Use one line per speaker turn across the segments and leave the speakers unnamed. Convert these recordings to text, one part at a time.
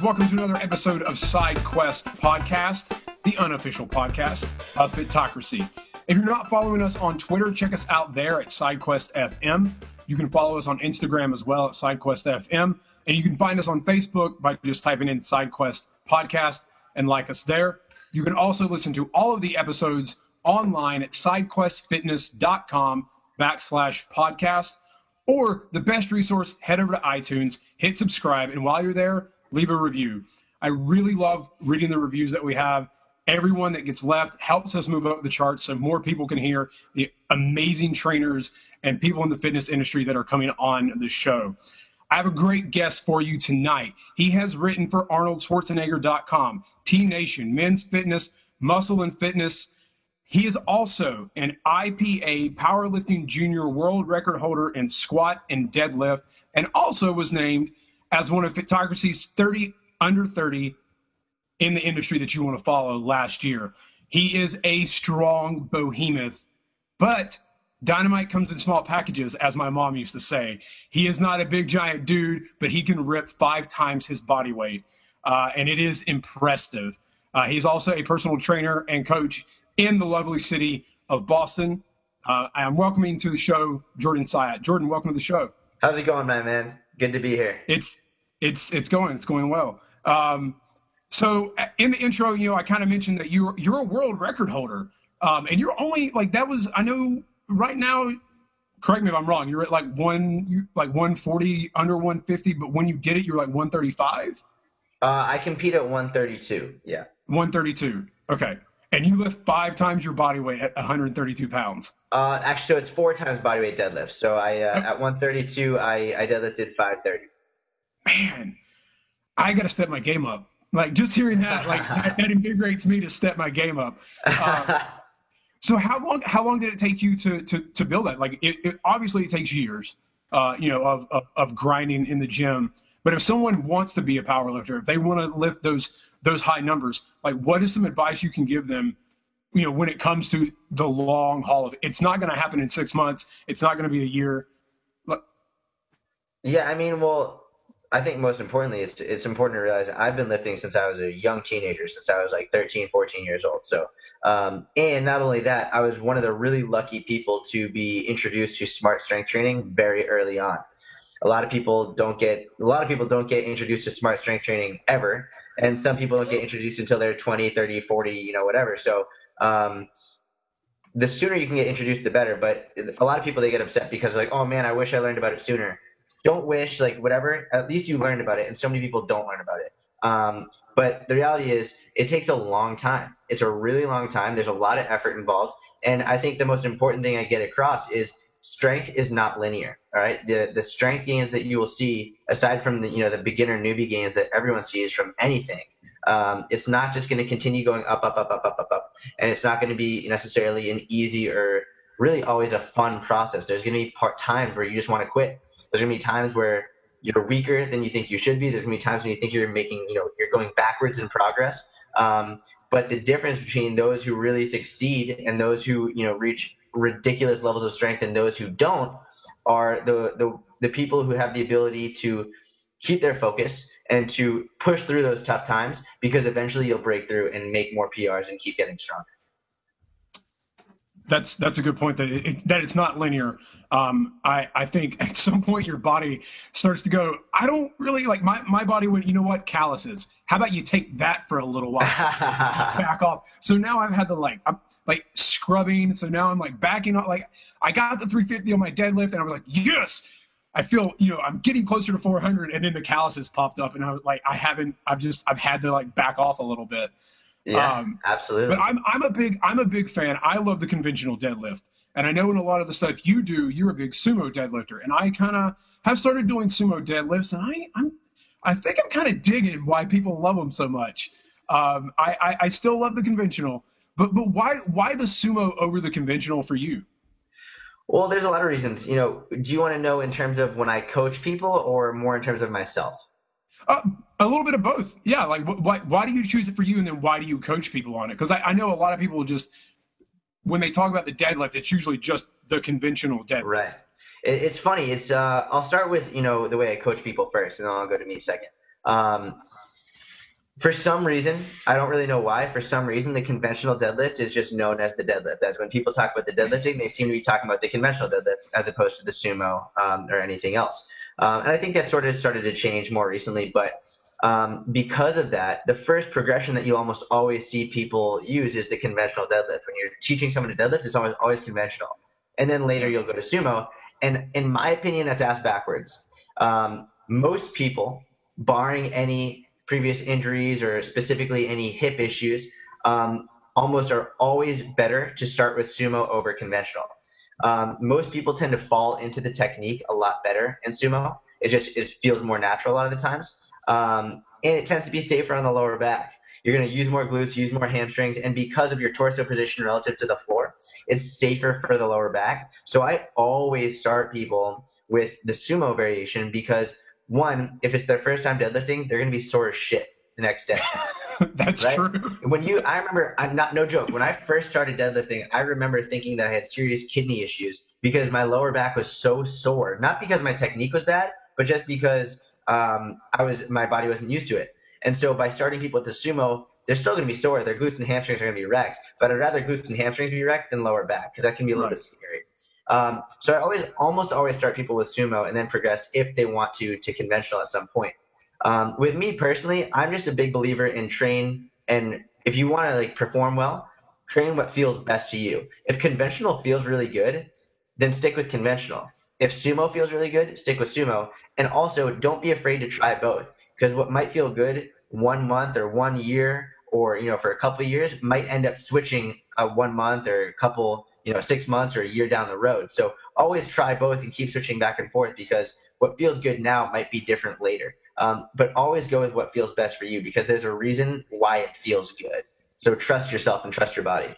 welcome to another episode of SideQuest Podcast, the unofficial podcast of Fitocracy. If you're not following us on Twitter, check us out there at SideQuest FM. You can follow us on Instagram as well at SideQuest FM, and you can find us on Facebook by just typing in SideQuest Podcast and like us there. You can also listen to all of the episodes online at sidequestfitness.com/podcast, or the best resource, head over to iTunes, hit subscribe, and while you're there, leave a review. I really love reading the reviews that we have. Everyone that gets left helps us move up the charts so more people can hear the amazing trainers and people in the fitness industry that are coming on the show. I have a great guest for you tonight. He has written for ArnoldSchwarzenegger.com, Team Nation, Men's Fitness, Muscle and Fitness. He is also an IPA powerlifting junior world record holder in squat and deadlift, and also was named as one of Fitocracy's 30 under 30 in the industry that you want to follow last year. He is a strong behemoth, but dynamite comes in small packages, as my mom used to say. He is not a big giant dude, but he can rip 5 times his body weight, and it is impressive. He's also a personal trainer and coach in the lovely city of Boston. I am welcoming to the show Jordan Syatt. Jordan, welcome to the show.
How's it going, my man? Good to be here.
It's going well. So in the intro, I kind of mentioned that you're a world record holder, and you're only I know right now. Correct me if I'm wrong. You're at 140 under 150, but when you did it, you're 135.
I compete at 132. Yeah.
132. Okay. And you lift 5 times your body weight at 132 pounds.
Actually, so it's 4 times body weight deadlift. So at 132, I deadlifted 530.
Man, I got to step my game up. Just hearing that, that invigorates me to step my game up. So how long did it take you to build that? It obviously it takes years, of grinding in the gym. But if someone wants to be a powerlifter, if they want to lift those high numbers, what is some advice you can give them, when it comes to the long haul of it? It's not going to happen in 6 months. It's not going to be a year.
Yeah, I think most importantly, it's important to realize that I've been lifting since I was a young teenager, since I was 13, 14 years old. So, and not only that, I was one of the really lucky people to be introduced to smart strength training very early on. A lot of people don't get introduced to smart strength training ever. And some people don't get introduced until they're 20, 30, 40, whatever. So, the sooner you can get introduced, the better. But a lot of people, they get upset because oh man, I wish I learned about it sooner. Don't wish, whatever. At least you learned about it, and so many people don't learn about it. But the reality is, it takes a long time. It's a really long time. There's a lot of effort involved, and I think the most important thing I get across is strength is not linear. All right, the strength gains that you will see, aside from the beginner newbie gains that everyone sees from anything, it's not just going to continue going up, and it's not going to be necessarily an easy or really always a fun process. There's going to be times where you just want to quit. There's going to be times where you're weaker than you think you should be. There's going to be times when you think you're making, you're going backwards in progress. But the difference between those who really succeed and those who, reach ridiculous levels of strength and those who don't are the people who have the ability to keep their focus and to push through those tough times, because eventually you'll break through and make more PRs and keep getting stronger.
That's a good point, that it's not linear. I think at some point your body starts to go, I don't really my body went, calluses. How about you take that for a little while, back off. So now I've had to I'm scrubbing. So now I'm backing up. I got the 350 on my deadlift and I was yes, I feel, I'm getting closer to 400, and then the calluses popped up and I was I've had to back off a little bit.
Yeah, absolutely.
But I'm a big fan. I love the conventional deadlift. And I know in a lot of the stuff you do, you're a big sumo deadlifter. And I kind of have started doing sumo deadlifts, and I think I'm kind of digging why people love them so much. I still love the conventional, but why the sumo over the conventional for you?
Well, there's a lot of reasons. Do you want to know in terms of when I coach people or more in terms of myself?
A little bit of both. Yeah. Why do you choose it for you, and then why do you coach people on it? Because I know a lot of people just, when they talk about the deadlift, it's usually just the conventional deadlift.
Right. It's funny. I'll start with, the way I coach people first, and then I'll go to me second. For some reason, I don't really know why, for some reason, the conventional deadlift is just known as the deadlift. As when people talk about the deadlifting, they seem to be talking about the conventional deadlift as opposed to the sumo or anything else. And I think that sort of started to change more recently. But because of that, the first progression that you almost always see people use is the conventional deadlift. When you're teaching someone to deadlift, it's always conventional. And then later you'll go to sumo. And in my opinion, that's ass backwards. Most people, barring any previous injuries or specifically any hip issues, almost are always better to start with sumo over conventional. Most people tend to fall into the technique a lot better in sumo. It feels more natural a lot of the times. And it tends to be safer on the lower back. You're going to use more glutes, use more hamstrings, and because of your torso position relative to the floor, it's safer for the lower back. So I always start people with the sumo variation because, one, if it's their first time deadlifting, they're going to be sore as shit the next day.
That's right? True.
I remember, no joke, when I first started deadlifting, I remember thinking that I had serious kidney issues because my lower back was so sore. Not because my technique was bad, but just because my body wasn't used to it. And so by starting people with the sumo, they're still going to be sore. Their glutes and hamstrings are going to be wrecked. But I'd rather glutes and hamstrings be wrecked than lower back because that can be a little bit scary. So I almost always start people with sumo and then progress if they want to conventional at some point. With me personally, I'm just a big believer in train. And if you want to like perform well, train what feels best to you. If conventional feels really good, then stick with conventional. If sumo feels really good, stick with sumo. And also don't be afraid to try both because what might feel good 1 month or 1 year or, for a couple of years might end up switching 1 month or a couple, 6 months or a year down the road. So always try both and keep switching back and forth because what feels good now might be different later. But always go with what feels best for you because there's a reason why it feels good. So trust yourself and trust your body.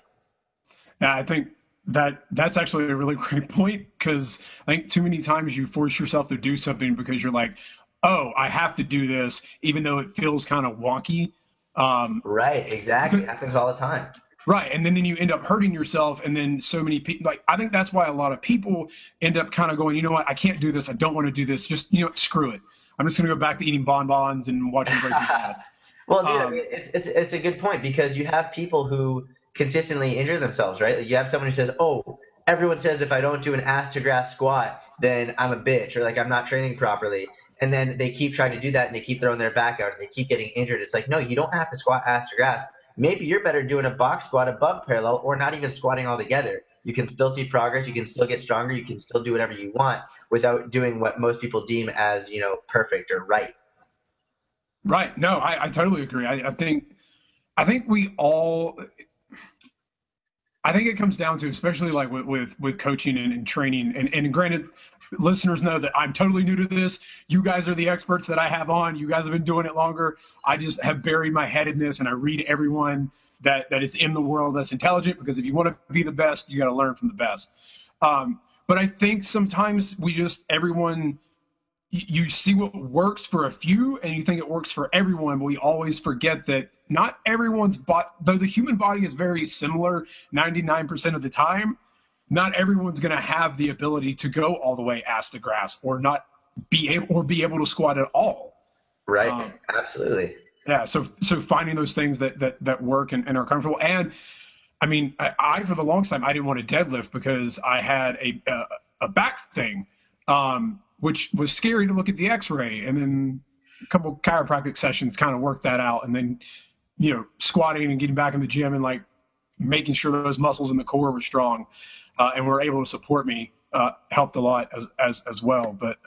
Yeah, I think that's actually a really great point because I think too many times you force yourself to do something because you're like, oh, I have to do this, even though it feels kind of wonky.
Right, exactly. It happens all the time.
Right, and then you end up hurting yourself, and then so many people, I think that's why a lot of people end up kind of going, you know what, I can't do this, I don't want to do this, just, screw it. I'm just going to go back to eating bonbons and watching Breaking Bad.
Well, dude, I mean, it's a good point because you have people who consistently injure themselves, right? Like you have someone who says, oh, everyone says if I don't do an ass to grass squat, then I'm a bitch or like I'm not training properly. And then they keep trying to do that and they keep throwing their back out and they keep getting injured. It's like, no, you don't have to squat ass to grass. Maybe you're better doing a box squat above parallel or not even squatting altogether. You can still see progress. You can still get stronger. You can still do whatever you want without doing what most people deem as, perfect or right.
Right. No, I totally agree. I think we all – I think it comes down to, especially like with coaching and training, and granted, listeners know that I'm totally new to this. You guys are the experts that I have on. You guys have been doing it longer. I just have buried my head in this, and I read everyone that is in the world that's intelligent because if you want to be the best, you got to learn from the best. But I think sometimes everyone – you see what works for a few and you think it works for everyone, but we always forget that not everyone's body, though the human body is very similar 99% of the time, not everyone's going to have the ability to go all the way ass to grass or not be able to squat at all.
Right. Absolutely.
Yeah. So finding those things that work and are comfortable. And I mean, I for the longest time, I didn't want to deadlift because I had a back thing. Which was scary to look at the x-ray, and then a couple chiropractic sessions kind of worked that out. And then, squatting and getting back in the gym and like making sure those muscles in the core were strong and were able to support me helped a lot as well. But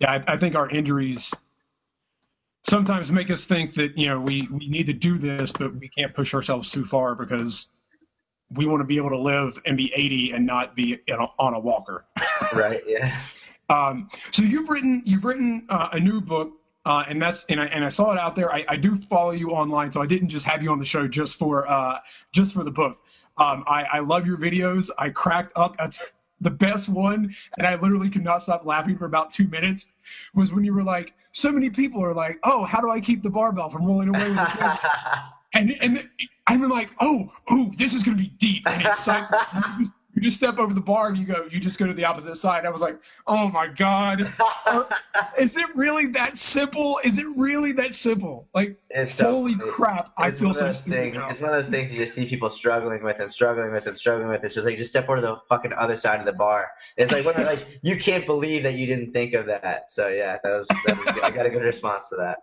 I think our injuries sometimes make us think that, we need to do this, but we can't push ourselves too far because we want to be able to live and be 80 and not be on a walker.
Right. Yeah.
So you've written a new book, and I saw it out there. I do follow you online, so I didn't just have you on the show just for the book. I love your videos. I cracked up at the best one, and I literally could not stop laughing for about 2 minutes. Was when you were like, so many people are like, oh, how do I keep the barbell from rolling away with the and I'm like, oh, this is gonna be deep. And it's like, you just step over the bar and you just go to the opposite side. I was like, oh my God. Is it really that simple? Is it really that simple? Like, holy crap. I feel so stupid now.
It's one of those things you just see people struggling with. It's just like, just step over to the fucking other side of the bar. It's like, you can't believe that you didn't think of that. So yeah, that was I got a good response to that.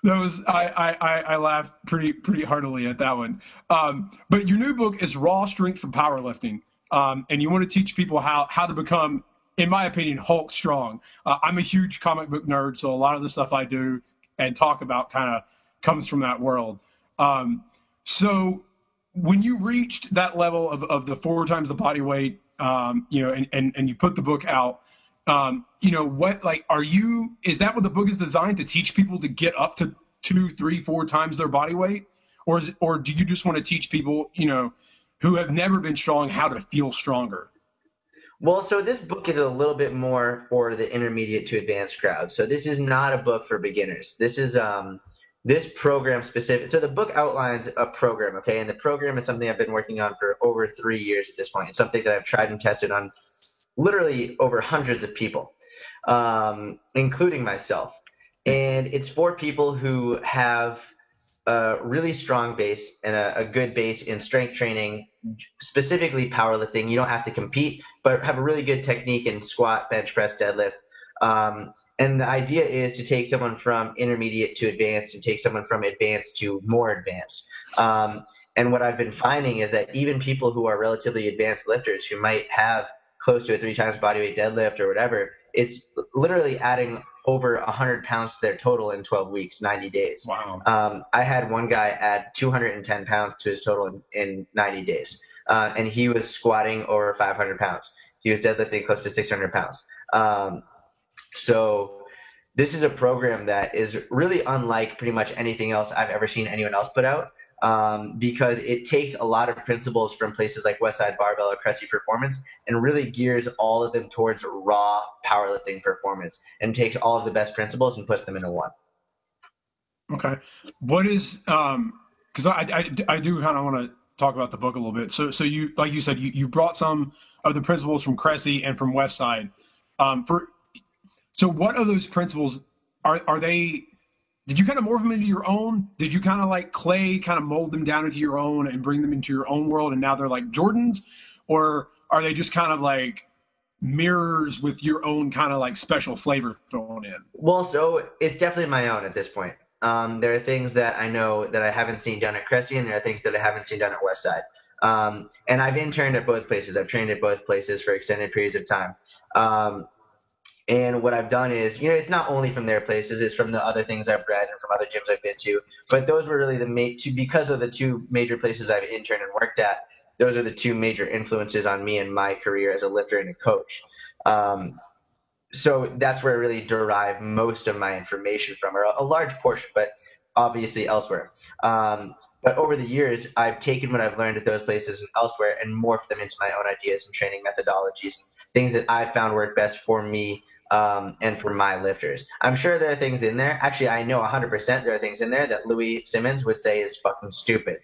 I laughed pretty heartily at that one. But your new book is Raw Strength for Powerlifting. And you want to teach people how to become, in my opinion, Hulk strong. I'm a huge comic book nerd, so a lot of the stuff I do and talk about kind of comes from that world. So when you reached that level of the 4 times the body weight, and you put the book out, is that what the book is designed to teach people to get up to 2, 3, 4 times their body weight? Or do you just want to teach people, who have never been strong how to feel stronger?
Well, so this book is a little bit more for the intermediate to advanced crowd. So this is not a book for beginners. This is this program specific. So the book outlines a program, okay? And the program is something I've been working on for over 3 years at this point. It's something that I've tried and tested on literally over hundreds of people, including myself. And it's for people who have a really strong base and a good base in strength training, specifically powerlifting. You don't have to compete, but have a really good technique in squat, bench press, deadlift. And the idea is to take someone from intermediate to advanced and take someone from advanced to more advanced. And what I've been finding is that even people who are relatively advanced lifters who might have close to a 3 times body weight deadlift or whatever, it's literally adding over 100 pounds to their total in 12 weeks, 90 days.
Wow.
I had one guy add 210 pounds to his total in 90 days. And he was squatting over 500 pounds. He was deadlifting close to 600 pounds. So this is a program that is really unlike pretty much anything else I've ever seen anyone else put out, because it takes a lot of principles from places like Westside Barbell or Cressy Performance and really gears all of them towards raw powerlifting performance and takes all of the best principles and puts them into one.
Okay. What is because I do kind of want to talk about the book a little bit. So you, like you said, you brought some of the principles from Cressy and from Westside. So what are those principles? Are they? Did you kind of morph them into your own? Did you kind of like clay, kind of mold them down into your own and bring them into your own world, and now they're like Jordans? Or are they just kind of like mirrors with your own kind of like special flavor thrown in?
Well, so it's definitely my own at this point. There are things that I know that I haven't seen done at Cressy, and there are things that I haven't seen done at Westside. And I've interned at both places. I've trained at both places for extended periods of time. And what I've done is, it's not only from their places, it's from the other things I've read and from other gyms I've been to. But those were really because of the 2 major places I've interned and worked at, those are the 2 major influences on me and my career as a lifter and a coach. So that's where I really derive most of my information from, or a large portion, but obviously elsewhere. But over the years, I've taken what I've learned at those places and elsewhere and morphed them into my own ideas and training methodologies, and things that I've found work best for me and for my lifters. I'm sure there are things in there. Actually, I know 100% there are things in there that Louis Simmons would say is fucking stupid.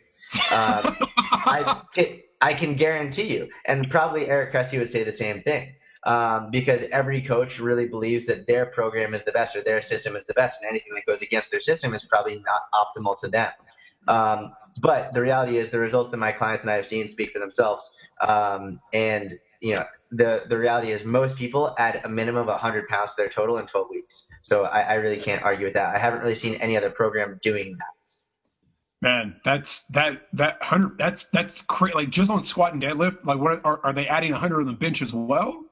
I can guarantee you, and probably Eric Cressy would say the same thing. Because every coach really believes that their program is the best or their system is the best, and anything that goes against their system is probably not optimal to them. But the reality is the results that my clients and I have seen speak for themselves. And the reality is most people add a minimum of 100 pounds to their total in 12 weeks. So I really can't argue with that. I haven't really seen any other program doing that.
Man, that's 100. That's crazy. Like just on squat and deadlift, like what are they adding 100 on the bench as well?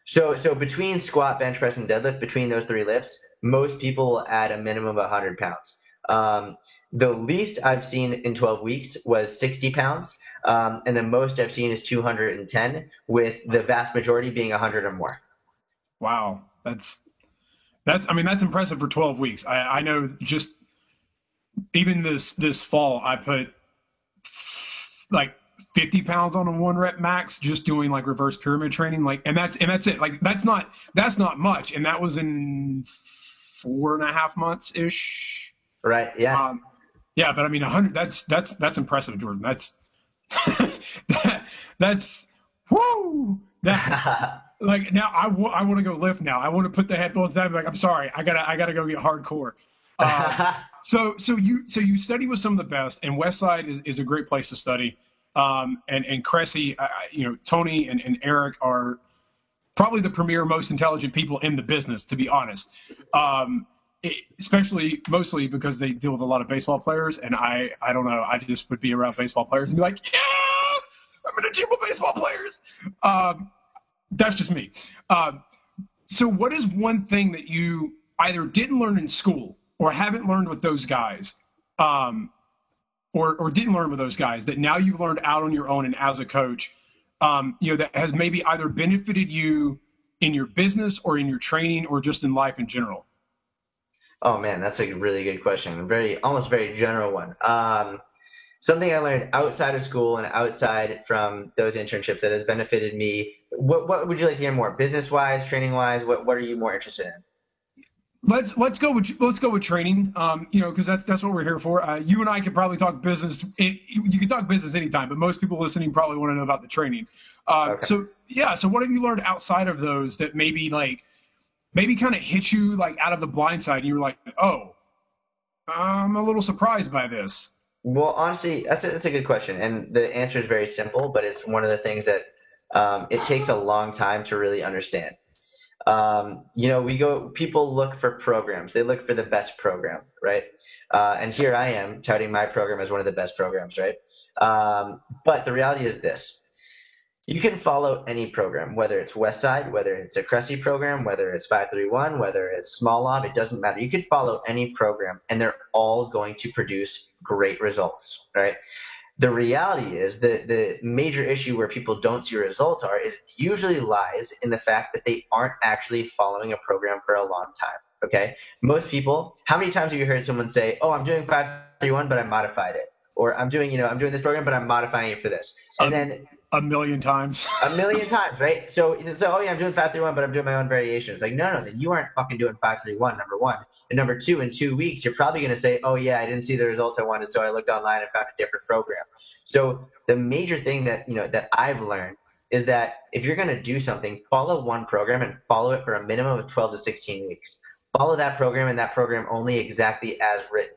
So between squat, bench press, and deadlift, between those 3 lifts, most people will add a minimum of 100 pounds. The least I've seen in 12 weeks was 60 pounds, and the most I've seen is 210, with the vast majority being 100 or more.
Wow, that's impressive for 12 weeks. I know just even this fall I put like 50 pounds on a 1 rep max, just doing like reverse pyramid training, and that's it. Like that's not much, and that was in 4.5 months ish.
Right. Yeah.
Yeah, but 100. That's impressive, Jordan. That's Woo! Now, like now, I want to go lift now. I want to put the headphones down. And be like, I'm sorry, I gotta go get hardcore. So you study with some of the best, and Westside is a great place to study. And Cressy, Tony and Eric are probably the premier, most intelligent people in the business, to be honest. Especially mostly because they deal with a lot of baseball players, and I don't know, I just would be around baseball players and be like, yeah, I'm in a gym with baseball players. That's just me. So what is one thing that you either didn't learn in school or haven't learned with those guys, or didn't learn with those guys that now you've learned out on your own and as a coach, that has maybe either benefited you in your business or in your training or just in life in general?
Oh man, that's a really good question. Almost very general one. Something I learned outside of school and outside from those internships that has benefited me. What would you like to hear more? Business wise, training wise? What are you more interested in?
Let's go with training. Because that's what we're here for. You and I could probably talk business. You can talk business anytime, but most people listening probably want to know about the training.
Okay.
So what have you learned outside of those that maybe kind of hit you like out of the blind side, and you were like, oh, I'm a little surprised by this?
Well, honestly, that's a good question, and the answer is very simple, but it's one of the things that it takes a long time to really understand. People look for programs. They look for the best program, right? And here I am touting my program as one of the best programs, right? But the reality is this. You can follow any program, whether it's Westside, whether it's a Cressy program, whether it's 531, whether it's Small Lob, it doesn't matter. You could follow any program, and they're all going to produce great results, right? The reality is that the major issue where people don't see results usually lies in the fact that they aren't actually following a program for a long time, okay? Most people, how many times have you heard someone say, oh, I'm doing 531, but I modified it? Or I'm doing this program, but I'm modifying it for this. And then
a million times.
A million times, right? So, oh yeah, I'm doing 531, but I'm doing my own variations. Like, no, then you aren't fucking doing 531, number one. And number two, in 2 weeks, you're probably going to say, oh yeah, I didn't see the results I wanted, so I looked online and found a different program. So the major thing that I've learned is that if you're going to do something, follow one program and follow it for a minimum of 12 to 16 weeks. Follow that program and that program only exactly as written.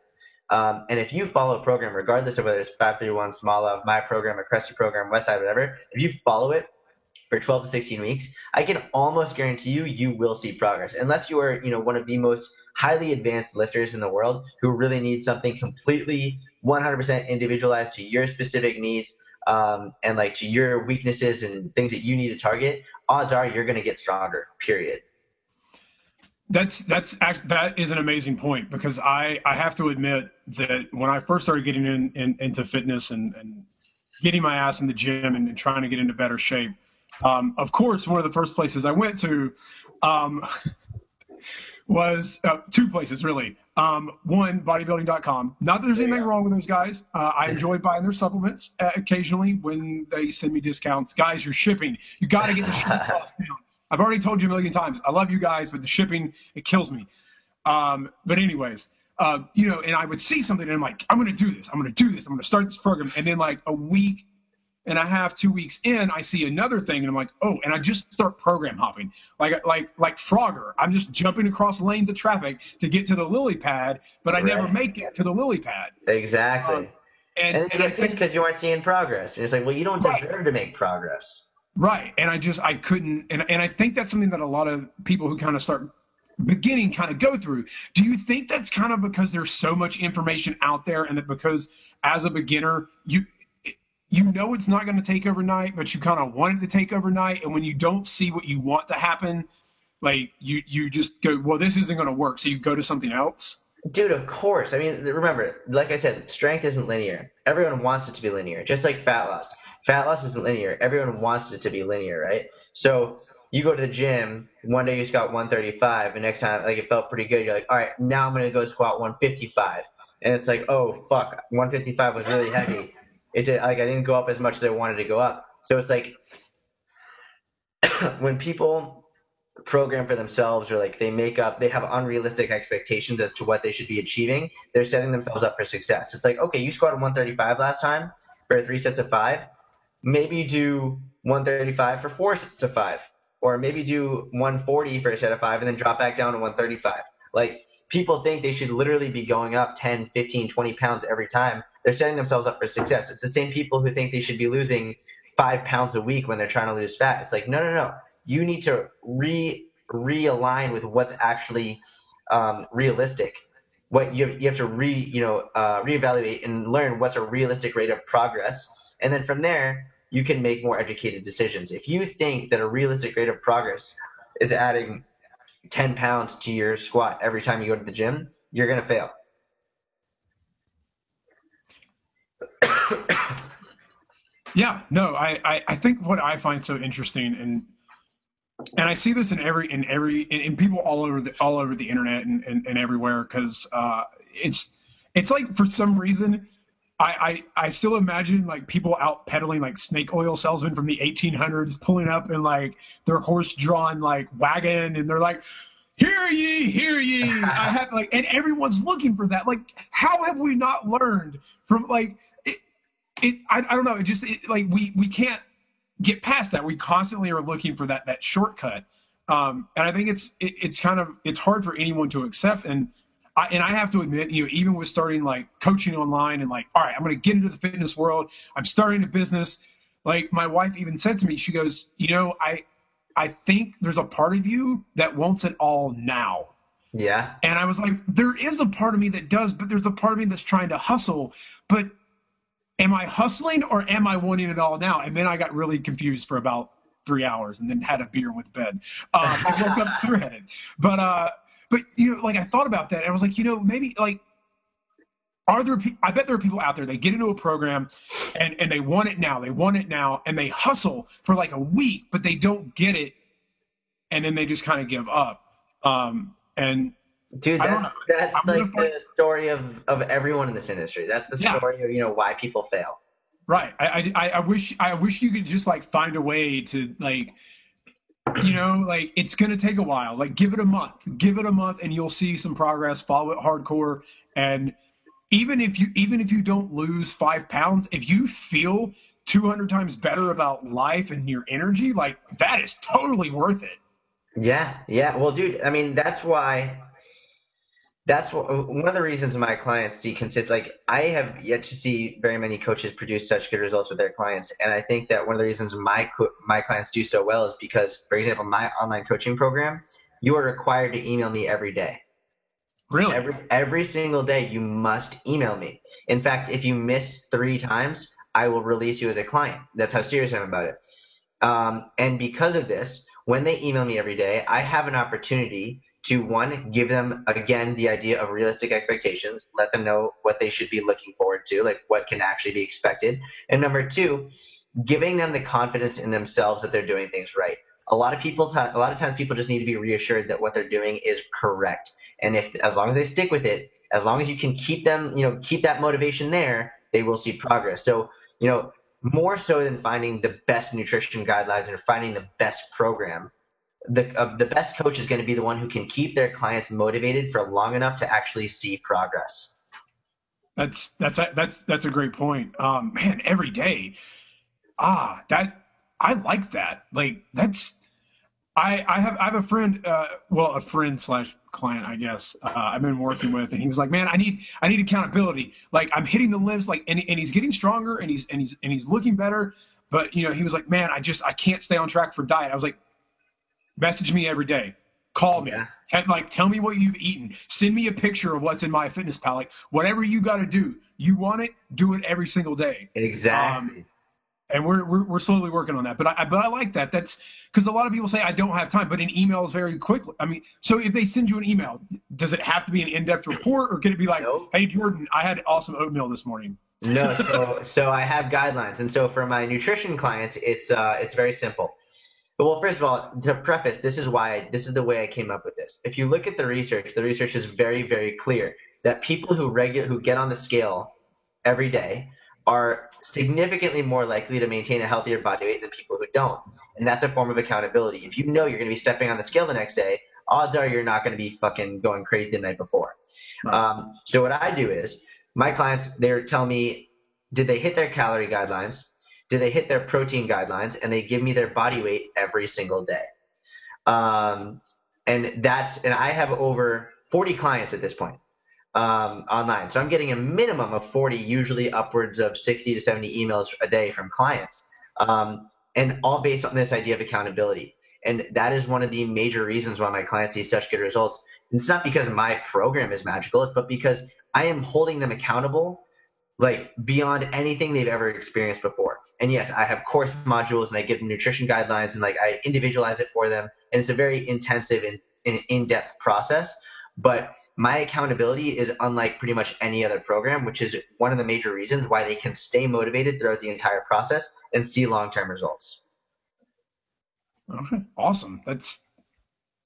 And if you follow a program, regardless of whether it's 531, Small Lob, my program, a Cressy program, Westside, whatever, if you follow it for 12 to 16 weeks, I can almost guarantee you will see progress. Unless you are, one of the most highly advanced lifters in the world who really need something completely 100% individualized to your specific needs, and like to your weaknesses and things that you need to target, odds are you're going to get stronger, period.
That is an amazing point, because I have to admit that when I first started getting into fitness and getting my ass in the gym and trying to get into better shape, of course, one of the first places I went to was two places, really. One, bodybuilding.com. Not that there's anything wrong with those guys. I enjoy buying their supplements occasionally when they send me discounts. Guys, you're shipping. You got to get the shipping costs down. I've already told you a million times, I love you guys, but the shipping, it kills me. But anyways, and I would see something and I'm like, I'm going to do this. I'm going to start this program. And then like a week and a half, 2 weeks in, I see another thing and I'm like, oh, and I just start program hopping like Frogger. I'm just jumping across lanes of traffic to get to the lily pad, but I never make it to the lily pad.
Exactly. And I think because you aren't seeing progress. And it's like, well, you don't deserve to make progress.
Right. And I couldn't. And I think that's something that a lot of people who kind of start beginning kind of go through. Do you think that's kind of because there's so much information out there, and that because as a beginner, you it's not going to take overnight, but you kind of want it to take overnight. And when you don't see what you want to happen, like you just go, well, this isn't going to work. So you go to something else.
Dude, of course. I mean, remember, like I said, strength isn't linear. Everyone wants it to be linear, just like fat loss. Fat loss isn't linear. Everyone wants it to be linear, right? So you go to the gym, one day you squat 135, and next time, like, it felt pretty good. You're like, all right, now I'm going to go squat 155. And it's like, oh, fuck, 155 was really heavy. I didn't go up as much as I wanted to go up. So it's like when people program for themselves, or like they have unrealistic expectations as to what they should be achieving, they're setting themselves up for success. It's like, okay, you squatted 135 last time for 3 sets of 5. Maybe do 135 for 4 sets of 5, or maybe do 140 for a set of 5 and then drop back down to 135. Like, people think they should literally be going up 10, 15, 20 pounds every time. They're setting themselves up for success. It's the same people who think they should be losing 5 pounds a week when they're trying to lose fat. It's like, no. You need to realign with what's actually realistic. What you have to reevaluate and learn what's a realistic rate of progress, and then from there you can make more educated decisions. If you think that a realistic rate of progress is adding 10 pounds to your squat every time you go to the gym, you're going to fail.
Yeah, no, I think what I find so interesting, and I see this in people all over the internet and everywhere, because it's like, for some reason, I still imagine like people out peddling like snake oil salesmen from the 1800s pulling up in like their horse-drawn like wagon, and they're like, hear ye, I have like, and everyone's looking for that. Like, how have we not learned from like it? I don't know. Like we can't get past that. We constantly are looking for that shortcut, and I think it's hard for anyone to accept. And I have to admit, even with starting like coaching online and like, all right, I'm going to get into the fitness world, I'm starting a business. Like, my wife even said to me, she goes, I think there's a part of you that wants it all now.
Yeah.
And I was like, there is a part of me that does, but there's a part of me that's trying to hustle. But am I hustling or am I wanting it all now? And then I got really confused for about 3 hours and then had a beer with bed. I woke up clear-headed. But like, I thought about that, and I was like, maybe like, I bet there are people out there, they get into a program and they want it now, and they hustle for like a week, but they don't get it, and then they just kind of give up. And
dude, that's like the story of everyone in this industry. That's the story of why people fail.
Right. I wish you could just like find a way to like, like, it's gonna take a while. Like, give it a month, and you'll see some progress. Follow it hardcore, and even if you don't lose 5 pounds, if you feel 200 times better about life and your energy, like, that is totally worth it.
Yeah. Well, dude, I mean, that's one of the reasons my clients see consist. Like, I have yet to see very many coaches produce such good results with their clients, and I think that one of the reasons my clients do so well is because, for example, my online coaching program, you are required to email me every day.
Really?
Every single day you must email me. In fact, if you miss 3 times, I will release you as a client. That's how serious I am about it. And because of this, when they email me every day, I have an opportunity to, one, give them, again, the idea of realistic expectations, let them know what they should be looking forward to, like what can actually be expected. And number 2, giving them the confidence in themselves that they're doing things right. A lot of times people just need to be reassured that what they're doing is correct. And as long as they stick with it, as long as you can keep them, keep that motivation there, they will see progress. So, more so than finding the best nutrition guidelines or finding the best program, the best coach is going to be the one who can keep their clients motivated for long enough to actually see progress.
That's a great point. Man, every day. I like that. Like, I have a friend, a friend / client, I guess, I've been working with, and he was like, man, I need accountability. Like, I'm hitting the lifts, like, and he's getting stronger, and he's looking better. But, he was like, man, I can't stay on track for diet. I was like, message me every day, call me, tell me what you've eaten, send me a picture of what's in MyFitnessPal. Like, whatever you got to do, you want it, do it every single day.
Exactly.
And we're slowly working on that. But I like that. That's because a lot of people say I don't have time, but an email is very quickly. I mean, so if they send you an email, does it have to be an in-depth report, or can it be like, nope, hey, Jordan, I had awesome oatmeal this morning?
No. So I have guidelines. And so for my nutrition clients, it's very simple. Well, first of all, to preface, this is the way I came up with this. If you look at the research is very, very clear that people who get on the scale every day are significantly more likely to maintain a healthier body weight than people who don't. And that's a form of accountability. If you know you're going to be stepping on the scale the next day, odds are you're not going to be fucking going crazy the night before. Right. So what I do is, my clients, they tell me, did they hit their calorie guidelines? Do they hit their protein guidelines? And they give me their body weight every single day. And I have over 40 clients at this point online. So I'm getting a minimum of 40, usually upwards of 60 to 70 emails a day from clients, and all based on this idea of accountability. And that is one of the major reasons why my clients see such good results. And it's not because my program is magical, but because I am holding them accountable like beyond anything they've ever experienced before. And yes, I have course modules and I give them nutrition guidelines and like I individualize it for them. And it's a very intensive and in-depth process. But my accountability is unlike pretty much any other program, which is one of the major reasons why they can stay motivated throughout the entire process and see long-term results.
Okay, awesome.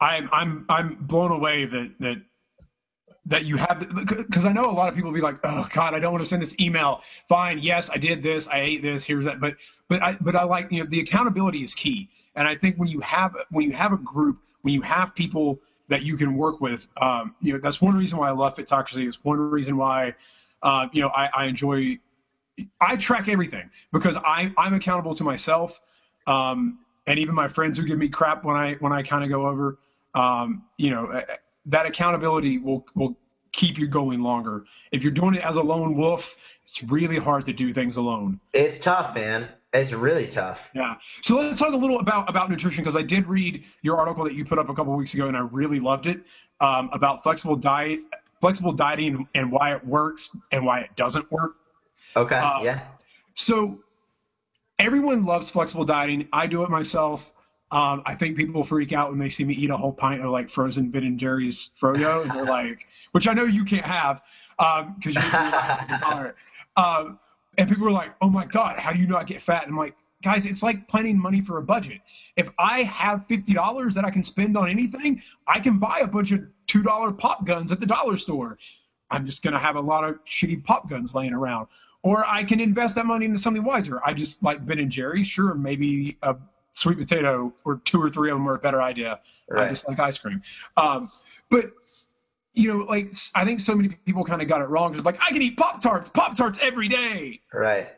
I'm blown away that you have, because I know a lot of people will be like, oh God, I don't want to send this email. Fine, yes, I did this, I ate this, here's that, but I like, the accountability is key. And I think when you have a group, when you have people that you can work with, that's one reason why I love Fitocracy. It's one reason why, I enjoy. I track everything because I'm accountable to myself, and even my friends who give me crap when I kind of go over, that accountability will keep you going longer. If you're doing it as a lone wolf, it's really hard to do things alone.
It's tough, man. It's really tough.
Yeah. So let's talk a little about nutrition, because I did read your article that you put up a couple of weeks ago, and I really loved it, about flexible dieting and why it works and why it doesn't work.
Okay. Yeah.
So everyone loves flexible dieting. I do it myself. I think people freak out when they see me eat a whole pint of like frozen Ben & Jerry's Froyo, and they're like, which I know you can't have because you're lactose intolerant. And people are like, oh my God, how do you not get fat? And I'm like, guys, it's like planning money for a budget. If I have $50 that I can spend on anything, I can buy a bunch of $2 pop guns at the dollar store. I'm just going to have a lot of shitty pop guns laying around. Or I can invest that money into something wiser. I just like Ben & Jerry's. Sure, maybe a sweet potato or 2 or 3 of them are a better idea. Right. I just like ice cream. But like I think so many people kind of got it wrong. Just like, I can eat Pop-Tarts every day.
Right.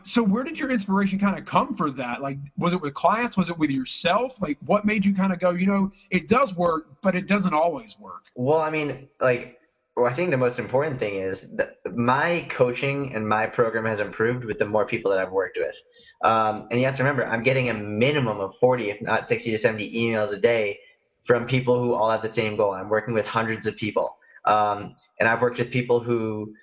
So where did your inspiration kind of come for that? Like, was it with clients? Was it with yourself? Like, what made you kind of go, it does work, but it doesn't always work?
Well, I mean, I think the most important thing is that my coaching and my program has improved with the more people that I've worked with. And you have to remember, I'm getting a minimum of 40, if not 60 to 70 emails a day from people who all have the same goal. I'm working with hundreds of people. And I've worked with people who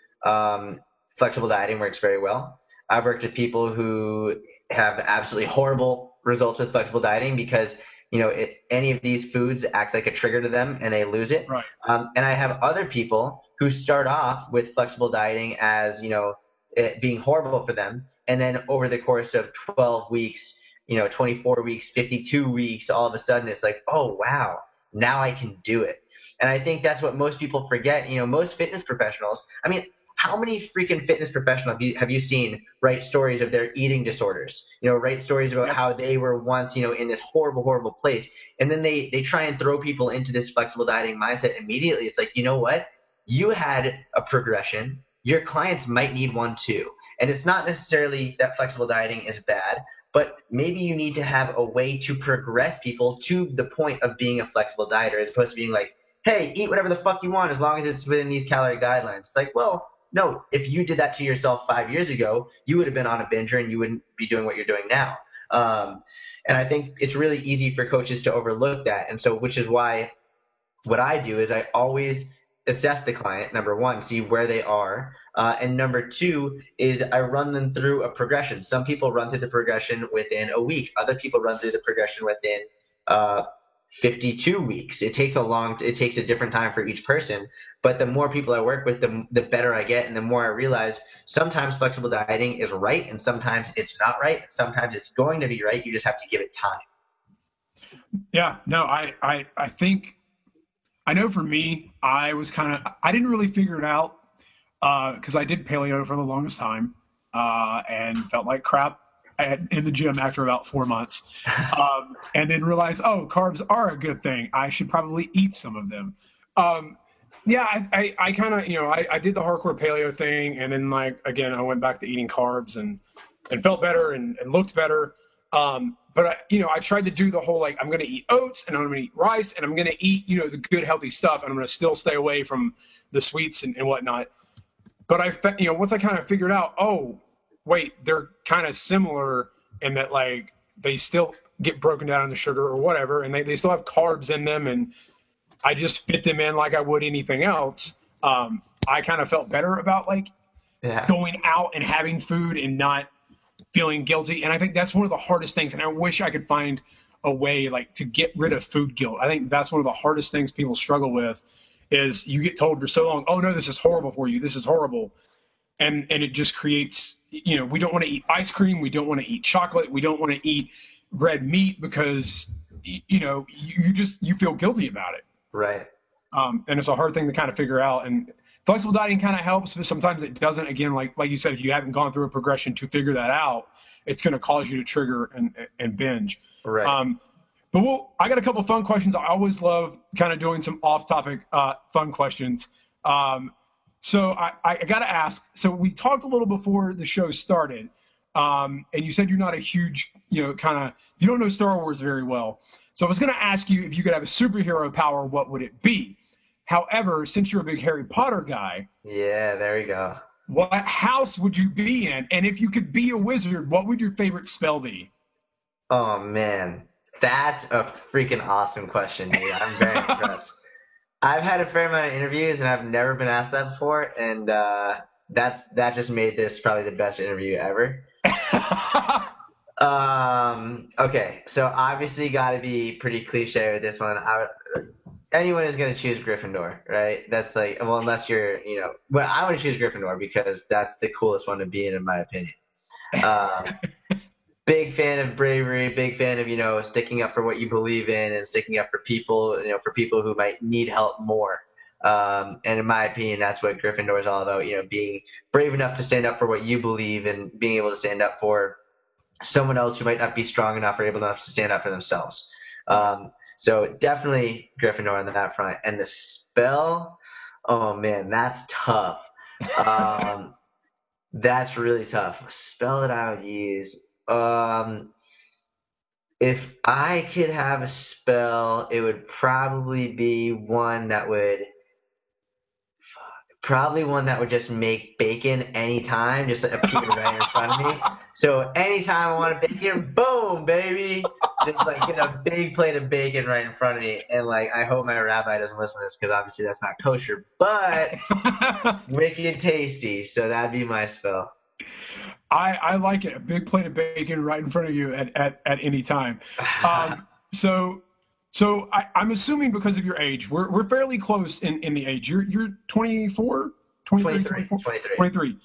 flexible dieting works very well. I've worked with people who have absolutely horrible results with flexible dieting because any of these foods act like a trigger to them and they lose it.
Right.
And I have other people who start off with flexible dieting as, it being horrible for them. And then over the course of 12 weeks, 24 weeks, 52 weeks, all of a sudden it's like, oh, wow, now I can do it. And I think that's what most people forget. Most fitness professionals, how many freaking fitness professionals have you seen write stories of their eating disorders, write stories about how they were once, in this horrible, horrible place. And then they try and throw people into this flexible dieting mindset immediately. It's like, you know what? You had a progression. Your clients might need one too. And it's not necessarily that flexible dieting is bad, but maybe you need to have a way to progress people to the point of being a flexible dieter as opposed to being like, hey, eat whatever the fuck you want as long as it's within these calorie guidelines. It's like, well, no, if you did that to yourself 5 years ago, you would have been on a binger and you wouldn't be doing what you're doing now. And I think it's really easy for coaches to overlook that. And so, which is why what I do is I always assess the client, number one, see where they are. And number two is I run them through a progression. Some people run through the progression within a week. Other people run through the progression within 52 weeks. It takes a different time for each person, but the more people I work with, the better I get. And the more I realize sometimes flexible dieting is right. And sometimes it's not right. Sometimes it's going to be right. You just have to give it time.
Yeah, no, I think, I know for me, I didn't really figure it out because I did paleo for the longest time and felt like crap in the gym after about 4 months, and then realized, oh, carbs are a good thing. I should probably eat some of them. I kind of, I did the hardcore paleo thing, and then again, I went back to eating carbs, and and felt better and looked better. But I tried to do the whole, like, I'm going to eat oats and I'm going to eat rice and I'm going to eat, the good healthy stuff. And I'm going to still stay away from the sweets and whatnot. But once I kind of figured out, oh, wait, they're kind of similar in that, like, they still get broken down into sugar or whatever. And they still have carbs in them. And I just fit them in like I would anything else. I kind of felt better about, like, going out and having food and not feeling guilty. And I think that's one of the hardest things. And I wish I could find a way, like, to get rid of food guilt. I think that's one of the hardest things people struggle with is you get told for so long, oh, no, this is horrible for you. This is horrible. And it just creates, we don't want to eat ice cream. We don't want to eat chocolate. We don't want to eat red meat because, you feel guilty about it.
Right.
And it's a hard thing to kind of figure out. And flexible dieting kind of helps, but sometimes it doesn't. Again, like you said, if you haven't gone through a progression to figure that out, it's going to cause you to trigger and binge.
Right.
But I got a couple of fun questions. I always love kind of doing some off-topic fun questions. So I got to ask. So we talked a little before the show started, and you said you're not a huge, you don't know Star Wars very well. So I was going to ask you if you could have a superhero power, what would it be? However, since you're a big Harry Potter guy,
yeah, there you go.
What house would you be in? And if you could be a wizard, what would your favorite spell be?
Oh, man. That's a freaking awesome question, dude. I'm very impressed. I've had a fair amount of interviews, and I've never been asked that before, and that just made this probably the best interview ever. Okay, so obviously got to be pretty cliche with this one. Anyone is going to choose Gryffindor, right? That's like, well, unless you're, but I want to choose Gryffindor because that's the coolest one to be in my opinion. Big fan of bravery, big fan of, sticking up for what you believe in and sticking up for people, for people who might need help more. And in my opinion, that's what Gryffindor is all about, being brave enough to stand up for what you believe and being able to stand up for someone else who might not be strong enough or able enough to stand up for themselves. So definitely Gryffindor on that front. And the spell, oh man, that's tough. That's really tough. A spell that I would use. If I could have a spell, it would probably be one that would just make bacon anytime, just appear right in front of me. So anytime I want a bacon, boom, baby. Just like get a big plate of bacon right in front of me. And like, I hope my rabbi doesn't listen to this because obviously that's not kosher, but wicked tasty. So that'd be my spell.
I like it. A big plate of bacon right in front of you at any time. So I'm assuming because of your age, we're fairly close in the age. You're 24, 23.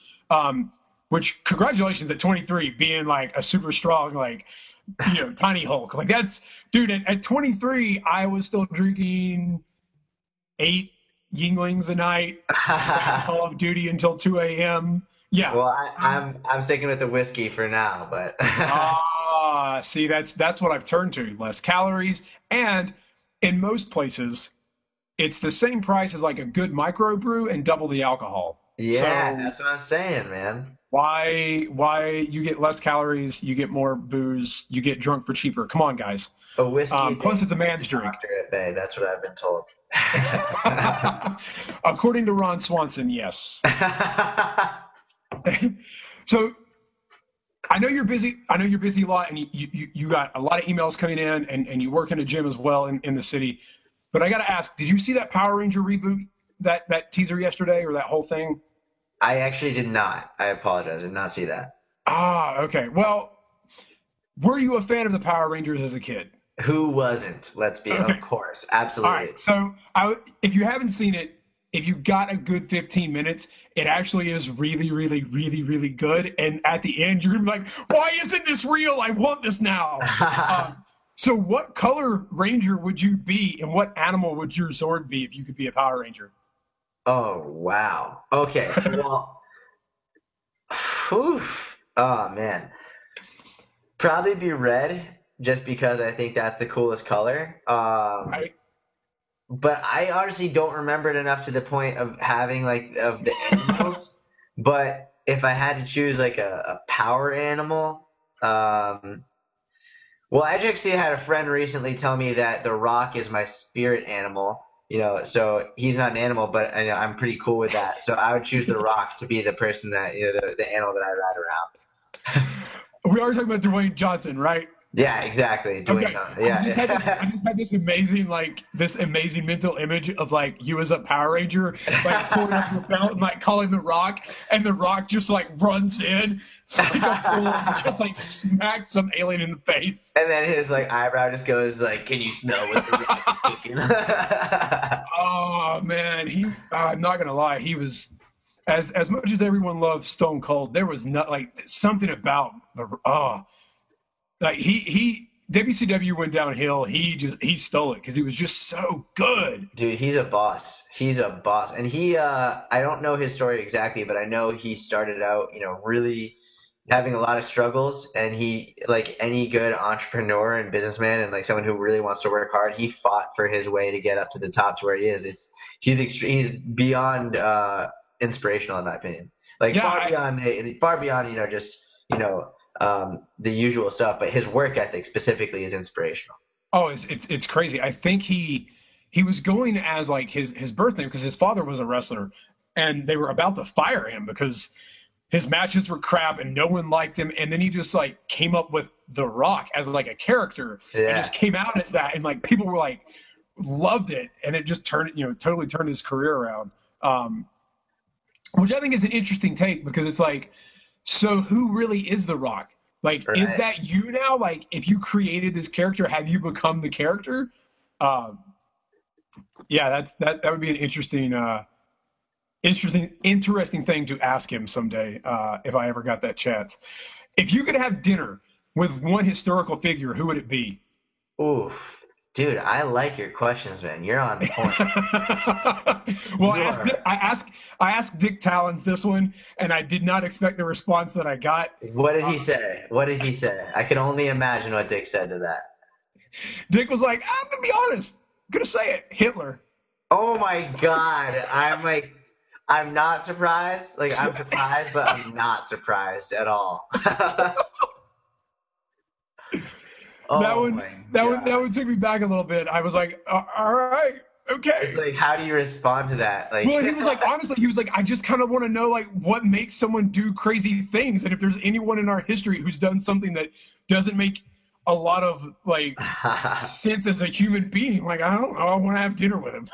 Which congratulations at 23 being like a super strong, like, tiny Hulk. Like that's, dude, at 23, I was still drinking 8 Yinglings a night, Call of Duty until 2 a.m. Yeah.
Well, I'm sticking with the whiskey for now, but
see, that's what I've turned to. Less calories, and in most places, it's the same price as like a good microbrew and double the alcohol.
Yeah, so that's what I'm saying, man.
Why you get less calories, you get more booze, you get drunk for cheaper. Come on, guys.
A whiskey.
Plus, it's a man's drink.
At bay. That's what I've been told.
According to Ron Swanson, yes. So I know you're busy. A lot, and you got a lot of emails coming in, and you work in a gym as well in the city. But I got to ask, did you see that Power Ranger reboot, that teaser yesterday, or that whole thing?
I actually did not. I apologize. I did not see that.
Okay. Well, were you a fan of the Power Rangers as a kid?
Who wasn't? Let's be, okay. Of course. Absolutely.
All right. So if you haven't seen it, if you got a good 15 minutes, it actually is really, really, really, really good. And at the end, you're going to be like, why isn't this real? I want this now. So what color Ranger would you be, and what animal would your Zord be if you could be a Power Ranger?
Oh, wow. Okay. Well, oh, man. Probably be red, just because I think that's the coolest color.
Right.
But I honestly don't remember it enough to the point of having, of the animals. But if I had to choose like a power animal, well, I actually had a friend recently tell me that The Rock is my spirit animal. So he's not an animal, but I'm pretty cool with that. So I would choose The Rock to be the person that the animal that I ride around.
We are talking about Dwayne Johnson, right?
Yeah, exactly. Dwayne
Okay.
Johnson.
I just had this, I
Yeah.
just had this amazing mental image of like you as a Power Ranger, like pulling up your belt and like calling the Rock, and the Rock just like runs in, like a bull, and just like smacks some alien in the face.
And then his like eyebrow just goes like, "Can you smell what the Rock is cooking?"
Oh man, I'm not gonna lie, he was as much as everyone loved Stone Cold, there was not like something about the like he WCW went downhill. He stole it because he was just so good.
Dude, he's a boss. He's a boss. And I don't know his story exactly, but I know he started out, really having a lot of struggles. And he, like any good entrepreneur and businessman and like someone who really wants to work hard, he fought for his way to get up to the top to where he is. He's beyond inspirational in my opinion. Like far beyond, just, the usual stuff, but his work ethic specifically is inspirational.
Oh, it's crazy. I think he was going as like his birth name because his father was a wrestler, and they were about to fire him because his matches were crap and no one liked him. And then he just like came up with The Rock as like a character and just came out as that, and like people were like loved it, and it just totally turned his career around. Which I think is an interesting take because it's like, so who really is The Rock? Like,
Right.
is that you now? Like, if you created this character, have you become the character? Yeah, that would be an interesting thing to ask him someday if I ever got that chance. If you could have dinner with one historical figure, who would it be?
Oof. Dude, I like your questions, man. You're on point.
Well,
You
I asked Dick Talons this one, and I did not expect the response that I got.
What did he say? What did he say? I can only imagine what Dick said to that.
Dick was like, I'm gonna be honest, I'm gonna say it, Hitler.
Oh my God. I'm not surprised. Like, I'm surprised, but I'm not surprised at all. Oh
that one
my
that one
God.
that one took me back a little bit. I was like, all right, okay.
It's like, how do you respond to that? Like,
Well, he was like, honestly, he was like, I just kind of want to know like what makes someone do crazy things, and if there's anyone in our history who's done something that doesn't make a lot of like sense as a human being, like I don't know, I want to have dinner with him.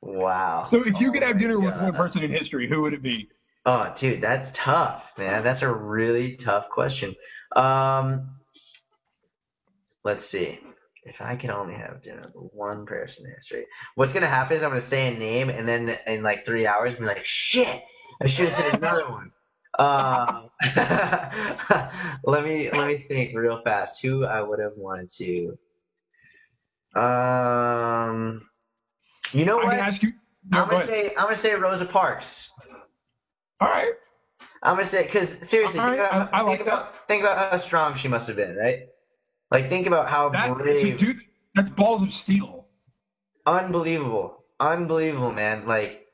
wow.
So if you could
Oh
have
my
dinner with one
God.
person in history, who would it be?
Oh, dude, that's tough, man. That's a really tough question. Um, let's see. If I could only have dinner with one person in history, what's gonna happen is I'm gonna say a name, and then in like 3 hours, I'm like, shit, I should have said another one. Uh, let me think real fast. Who I would have wanted to. You know
I can
what?
ask you. No, go ahead.
I'm gonna say Rosa Parks.
All right.
I'm gonna say because seriously,
All right. I like that.
think about how strong she must have been, right? Like think about how brave,
Dude, that's balls of steel.
unbelievable, man. Like,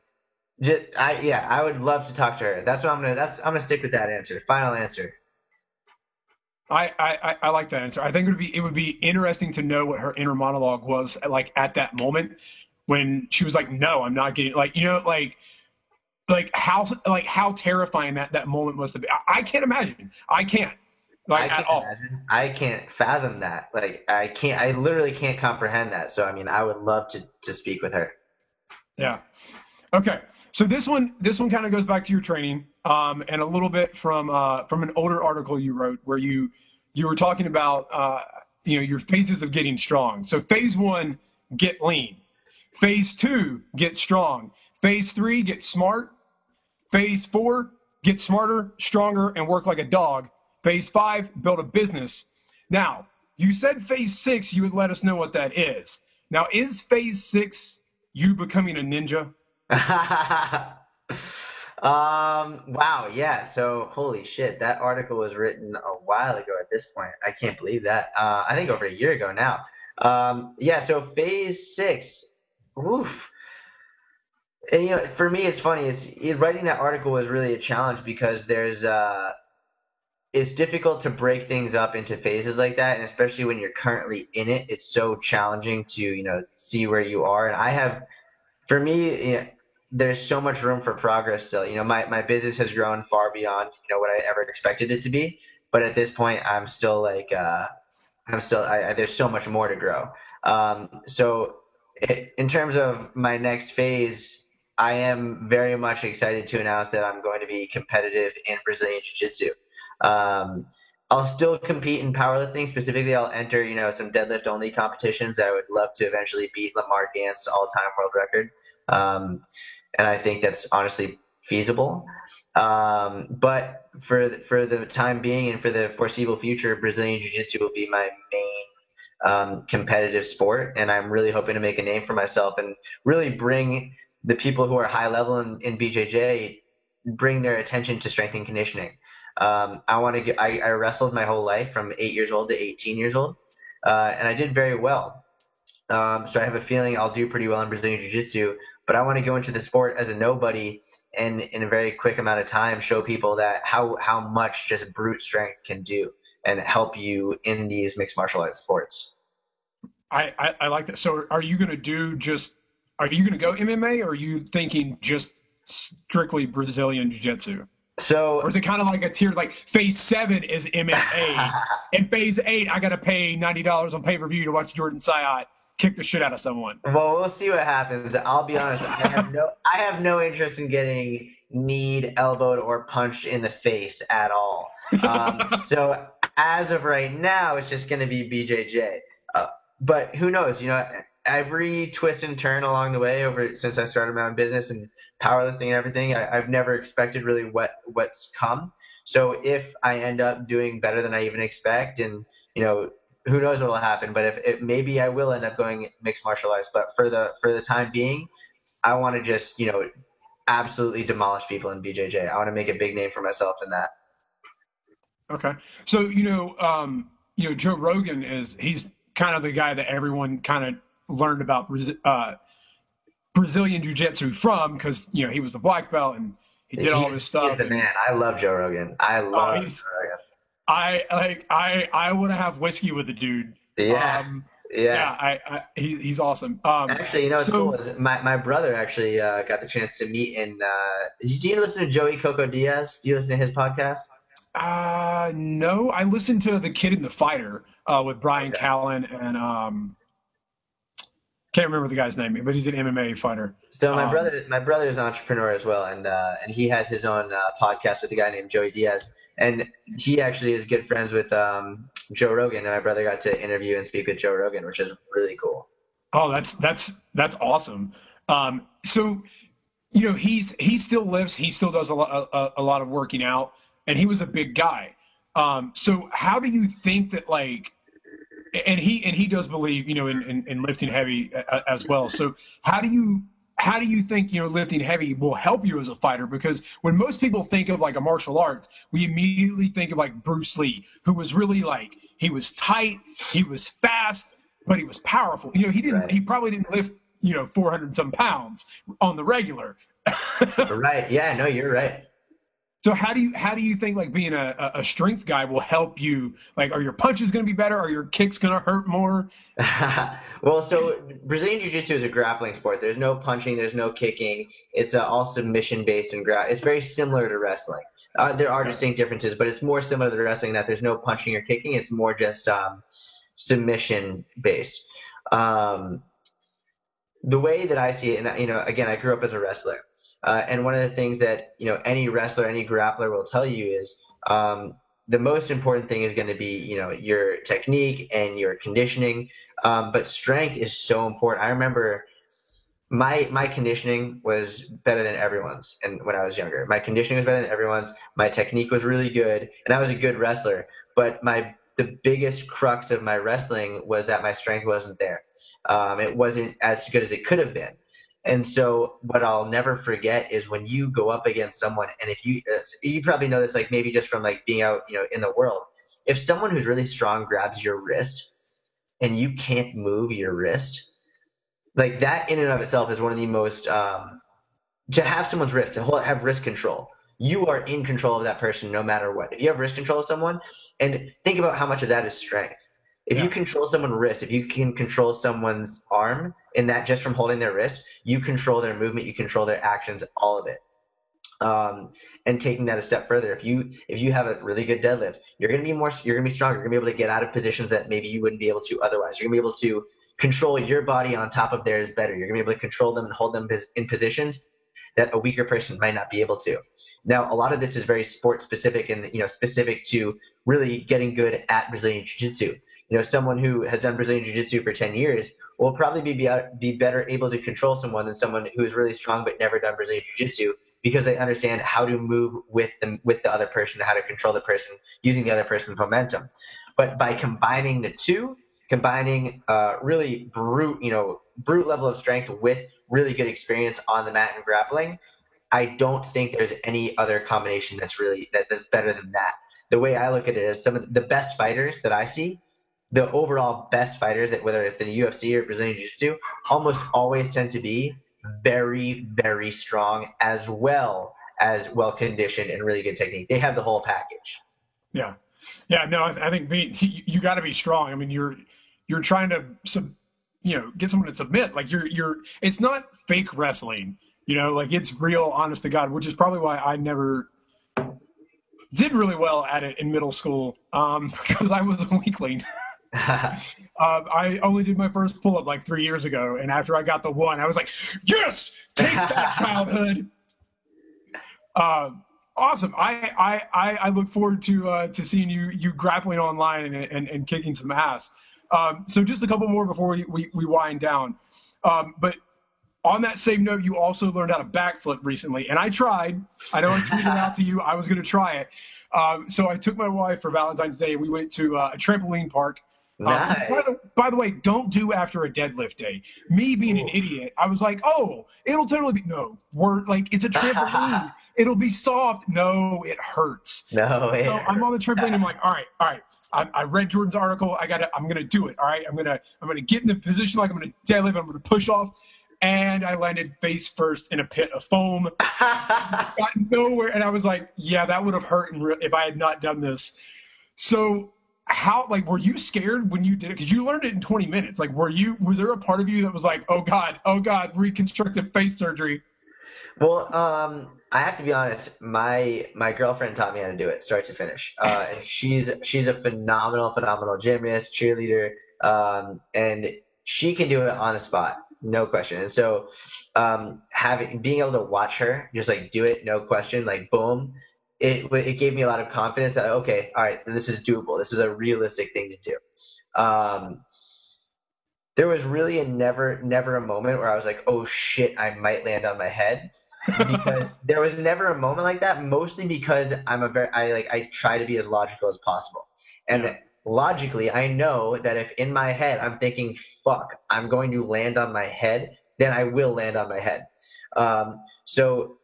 I would love to talk to her. I'm gonna stick with that answer. Final answer.
I like that answer. I think it would be interesting to know what her inner monologue was like at that moment when she was like, "No, I'm not getting like how terrifying that moment must have been. I can't imagine. I can't
I
at
can't
all.
imagine. I can't fathom that. Like, I can't. I literally can't comprehend that. So, I mean, I would love to speak with her.
Yeah. Okay. So this one kind of goes back to your training, and a little bit from an older article you wrote where you were talking about your phases of getting strong. So phase 1, get lean. Phase 2, get strong. Phase 3, get smart. Phase 4, get smarter, stronger, and work like a dog. Phase 5, build a business. Now, you said phase 6, you would let us know what that is. Now, is phase 6 you becoming a ninja?
Wow, yeah. So, holy shit, that article was written a while ago at this point. I can't believe that. I think over a year ago now. Yeah, so phase 6, oof. And for me, it's funny. Writing that article was really a challenge because it's difficult to break things up into phases like that, and especially when you're currently in it, it's so challenging to see where you are. And for me, there's so much room for progress still. My business has grown far beyond what I ever expected it to be, but at this point, I'm still like there's so much more to grow. So in terms of my next phase, I am very much excited to announce that I'm going to be competitive in Brazilian Jiu-Jitsu. Um, I'll still compete in powerlifting. Specifically, I'll enter, some deadlift only competitions. I would love to eventually beat Lamar Gant's all-time world record. And I think that's honestly feasible. But for the time being and for the foreseeable future, Brazilian Jiu-Jitsu will be my main competitive sport, and I'm really hoping to make a name for myself and really bring the people who are high level in BJJ, bring their attention to strength and conditioning. I wrestled my whole life from 8 years old to 18 years old, and I did very well. So I have a feeling I'll do pretty well in Brazilian Jiu-Jitsu, but I want to go into the sport as a nobody and in a very quick amount of time show people that how much just brute strength can do and help you in these mixed martial arts sports.
I like that. So are you going to go MMA, or are you thinking just strictly Brazilian Jiu-Jitsu?
So,
or is it kind of like a tier, like phase 7 is MMA, and phase 8 I got to pay $90 on pay-per-view to watch Jordan Syatt kick the shit out of someone?
well, we'll see what happens. I'll be honest. I have no interest in getting kneed, elbowed, or punched in the face at all. So as of right now, it's just going to be BJJ. But who knows? Every twist and turn along the way since I started my own business and powerlifting and everything, I've never expected really what's come. So if I end up doing better than I even expect, and who knows what will happen, but if maybe I will end up going mixed martial arts. But for the time being, I want to just absolutely demolish people in BJJ. I want to make a big name for myself in that.
Okay, so Joe Rogan he's kind of the guy that everyone kind of learned about Brazilian Jiu-Jitsu from, because he was a black belt and he did all this stuff.
He's the man. I love Joe Rogan. I love Joe Rogan.
I want to have whiskey with the dude.
Yeah.
He's awesome.
Actually, what's cool is my brother actually got the chance to meet in. Do you listen to Joey Coco Diaz? Do you listen to his podcast?
No, I listened to The Kid and the Fighter with Brian Callen and can't remember the guy's name, but he's an MMA fighter.
So my brother is an entrepreneur as well, and he has his own podcast with a guy named Joey Diaz, and he actually is good friends with Joe Rogan, and my brother got to interview and speak with Joe Rogan, which is really cool.
Oh, that's awesome. So he still lives, he still does a lot of working out, and he was a big guy. So how do you think that, like, and he does believe in lifting heavy as well. So how do you think lifting heavy will help you as a fighter? Because when most people think of like a martial arts, we immediately think of like Bruce Lee, who was really like, he was tight, he was fast, but he was powerful. He probably didn't lift 400 some pounds on the regular.
Right. Yeah, no, you're right.
So how do you think like being a strength guy will help you? Like, are your punches going to be better? Are your kicks going to hurt more?
Well, so Brazilian Jiu-Jitsu is a grappling sport. There's no punching. There's no kicking. It's all submission based and It's very similar to wrestling. There are distinct differences, but it's more similar to wrestling that there's no punching or kicking. It's more just submission based. The way that I see it, and again, I grew up as a wrestler. And one of the things that any wrestler, any grappler will tell you is the most important thing is going to be your technique and your conditioning. But strength is so important. I remember my conditioning was better than everyone's, and when I was younger, my conditioning was better than everyone's. My technique was really good, and I was a good wrestler. But the biggest crux of my wrestling was that my strength wasn't there. It wasn't as good as it could have been. And so what I'll never forget is when you go up against someone, and if you probably know this, like maybe just from like being out, in the world, if someone who's really strong grabs your wrist and you can't move your wrist, like that in and of itself is one of the most to have someone's wrist, to have wrist control. You are in control of that person no matter what. If you have wrist control of someone, and think about how much of that is strength. If you control someone's wrist, if you can control someone's arm, and that just from holding their wrist, you control their movement, you control their actions, all of it. And taking that a step further, if you have a really good deadlift, you're gonna be stronger. You're gonna be able to get out of positions that maybe you wouldn't be able to otherwise. You're gonna be able to control your body on top of theirs better. You're gonna be able to control them and hold them in positions that a weaker person might not be able to. Now, a lot of this is very sport specific and specific to really getting good at Brazilian Jiu-Jitsu. Someone who has done Brazilian Jiu-Jitsu for 10 years will probably be better able to control someone than someone who is really strong but never done Brazilian Jiu-Jitsu, because they understand how to move with the other person, how to control the person using the other person's momentum. But by combining the two, really brute level of strength with really good experience on the mat and grappling, I don't think there's any other combination that's better than that. The way I look at it is some of the best fighters that I see, the overall best fighters, that whether it's the UFC or Brazilian Jiu-Jitsu, almost always tend to be very, very strong, as well as well-conditioned and really good technique. They have the whole package.
Yeah. No, I think you got to be strong. I mean, you're trying to get someone to submit. Like it's not fake wrestling. Like it's real, honest to God, which is probably why I never did really well at it in middle school, because I was a weakling. I only did my first pull-up like 3 years ago, and after I got the one, I was like, yes, take that, childhood. Awesome. I look forward to seeing you grappling online and kicking some ass. So just a couple more before we wind down. But on that same note, you also learned how to backflip recently, and I tried. I know I tweeted out to you I was going to try it. So I took my wife for Valentine's Day. We went to a trampoline park.
Nice.
By the way, don't do after a deadlift day. Me being an idiot, I was like, oh, it'll totally be, no, it's a trampoline. It'll be soft. No, it hurts.
No.
So I'm on the trampoline. I'm like, all right. I read Jordan's article. I'm gonna do it. All right. I'm gonna get in the position like I'm gonna deadlift. I'm gonna push off. And I landed face first in a pit of foam. Got nowhere. And I was like, yeah, that would have hurt if I had not done this. So were you scared when you did it? Because you learned it in 20 minutes. Like, was there a part of you that was like, oh God, reconstructive face surgery?
Well, I have to be honest. My girlfriend taught me how to do it, start to finish. And she's a phenomenal gymnast, cheerleader, and she can do it on the spot, no question. And so, being able to watch her just like do it, no question, like boom, it gave me a lot of confidence that, okay, all right, this is doable. This is a realistic thing to do. There was really never a moment where I was like, oh shit, I might land on my head. Because there was never a moment like that, mostly because I try to be as logical as possible. And logically, I know that if in my head I'm thinking, fuck, I'm going to land on my head, then I will land on my head. So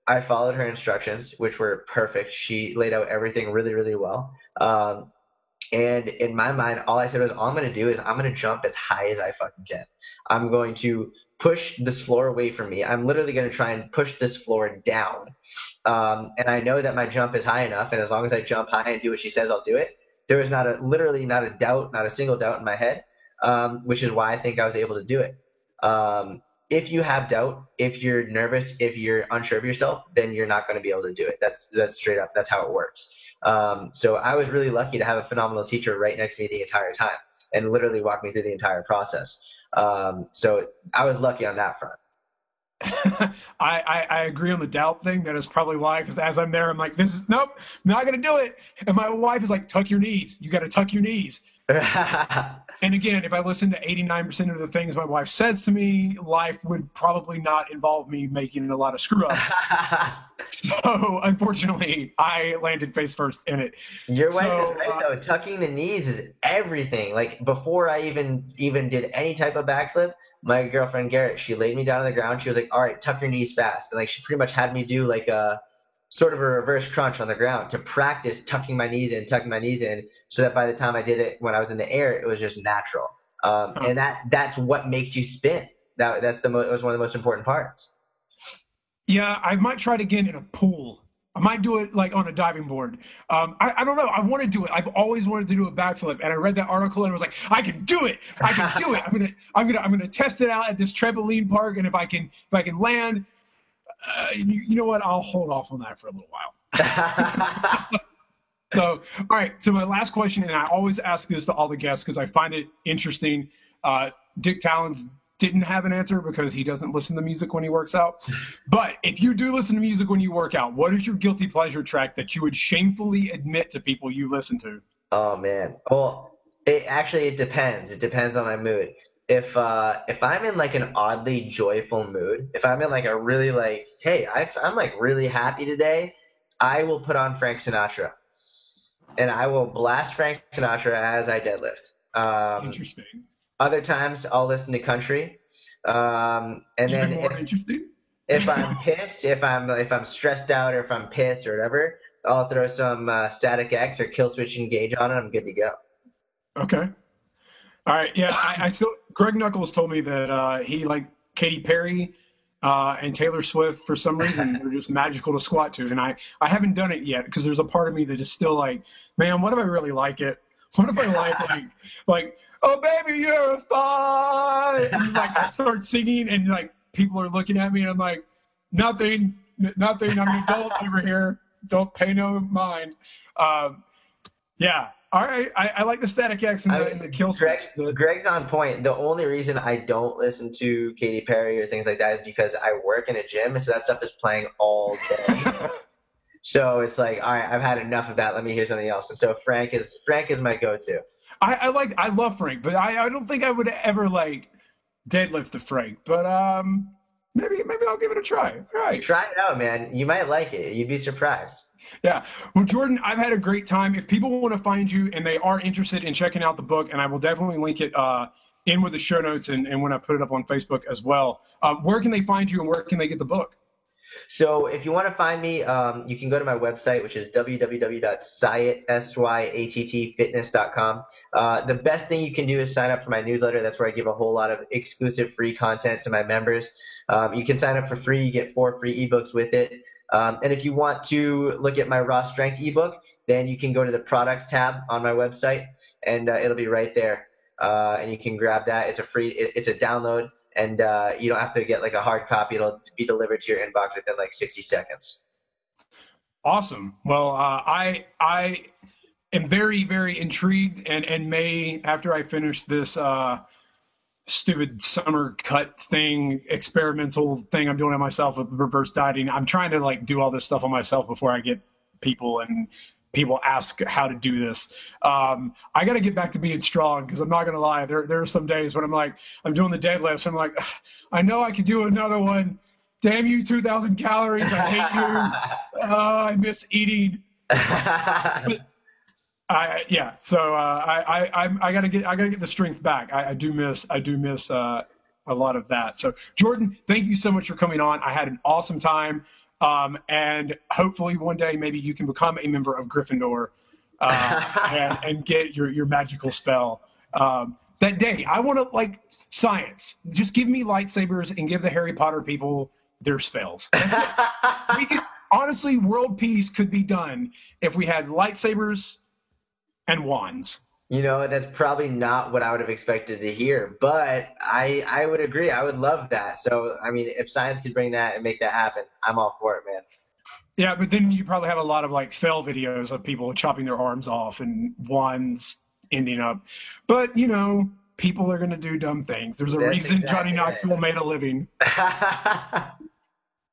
I followed her instructions, which were perfect. She laid out everything really, really well. And in my mind, all I said was, all I'm going to do is I'm going to jump as high as I fucking can. I'm going to push this floor away from me. I'm literally going to try and push this floor down. And I know that my jump is high enough. And as long as I jump high and do what she says, I'll do it. There was literally not a single doubt in my head, which is why I think I was able to do it. If you have doubt, if you're nervous, if you're unsure of yourself, then you're not going to be able to do it. That's straight up. That's how it works. So I was really lucky to have a phenomenal teacher right next to me the entire time and literally walk me through the entire process. So I was lucky on that front.
I agree on the doubt thing. That is probably why, because as I'm there, I'm like, nope, not going to do it. And my wife is like, tuck your knees. You got to tuck your knees. And again, if I listen to 89% of the things my wife says to me, life would probably not involve me making a lot of screw ups. So unfortunately, I landed face first in it.
Your wife is right though. Tucking the knees is everything. Like before I even did any type of backflip, my girlfriend Garrett, she laid me down on the ground. She was like, all right, tuck your knees fast. And like she pretty much had me do like a sort of a reverse crunch on the ground to practice tucking my knees in, so that by the time I did it when I was in the air, it was just natural. And that's what makes you spin. It was one of the most important parts.
Yeah, I might try it again in a pool. I might do it like on a diving board. I don't know. I want to do it. I've always wanted to do a backflip, and I read that article and I was like, I can do it. I can do it. I'm gonna test it out at this trampoline park, and if I can land, you know what? I'll hold off on that for a little while. So, all right. So my last question, and I always ask this to all the guests because I find it interesting. Dick Talons didn't have an answer because he doesn't listen to music when he works out. But if you do listen to music when you work out, what is your guilty pleasure track that you would shamefully admit to people you listen to?
Oh man. Well, it depends. It depends on my mood. If I'm in like an oddly joyful mood, if I'm in like a really like, hey, I'm like really happy today, I will put on Frank Sinatra, and I will blast Frank Sinatra as I deadlift.
Interesting.
Other times I'll listen to country. And
Even
then
more interesting.
if I'm pissed, if I'm stressed out, or if I'm pissed or whatever, I'll throw some Static X or Killswitch Engage on it. I'm good to go.
Okay. All right. Yeah. I still. Greg Knuckles told me that he liked Katy Perry and Taylor Swift for some reason. They're just magical to squat to, and I haven't done it yet because there's a part of me that is still like, man, what if I really like it? What if I like oh baby you're fine, and like I start singing and like people are looking at me and I'm like, nothing, I'm an adult over here, don't pay no mind. Yeah. All right. I like the Static X and the Kill Switch.
Greg's on point. The only reason I don't listen to Katy Perry or things like that is because I work in a gym, so that stuff is playing all day. So it's like, all right, I've had enough of that. Let me hear something else. And so Frank is my go-to.
I love Frank, but I don't think I would ever like deadlift the Frank. But maybe I'll give it a try. All right.
Try it out, man. You might like it. You'd be surprised.
Yeah. Well, Jordan, I've had a great time. If people want to find you and they are interested in checking out the book, and I will definitely link it in with the show notes and when I put it up on Facebook as well, where can they find you and where can they get the book?
So if you want to find me, you can go to my website, which is www.syattfitness.com. The best thing you can do is sign up for my newsletter. That's where I give a whole lot of exclusive free content to my members. You can sign up for free. You get 4 free ebooks with it. And if you want to look at my Raw Strength ebook, then you can go to the products tab on my website, and it'll be right there. And you can grab that. It's it's a download. And you don't have to get like a hard copy. It'll be delivered to your inbox within like 60 seconds.
Awesome. Well, I am very, very intrigued and may, after I finish this stupid summer cut thing, experimental thing I'm doing on myself with reverse dieting, I'm trying to like do all this stuff on myself before I get people ask how to do this. I got to get back to being strong because I'm not going to lie. There are some days when I'm doing the deadlifts. I'm like, I know I could do another one. Damn you, 2,000 calories. I hate you. I miss eating. But I gotta get the strength back. I do miss a lot of that. So Jordan, thank you so much for coming on. I had an awesome time. And hopefully one day maybe you can become a member of Gryffindor and get your magical spell. That day, I want to like science. Just give me lightsabers and give the Harry Potter people their spells. That's it. We could honestly, world peace could be done if we had lightsabers and wands.
You know, that's probably not what I would have expected to hear, but I would agree. I would love that. So, I mean, if science could bring that and make that happen, I'm all for it, man.
Yeah, but then you probably have a lot of like fail videos of people chopping their arms off and wands ending up. But, you know, people are going to do dumb things. There's a reason exactly Johnny Knoxville made a living.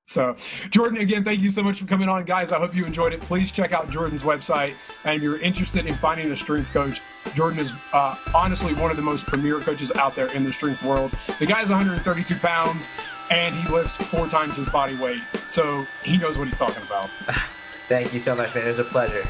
So, Jordan, again, thank you so much for coming on. Guys, I hope you enjoyed it. Please check out Jordan's website. And if you're interested in finding a strength coach, Jordan is honestly one of the most premier coaches out there in the strength world. The guy's 132 pounds, and he lifts 4 times his body weight. So he knows what he's talking about.
Thank you so much, man. It was a pleasure.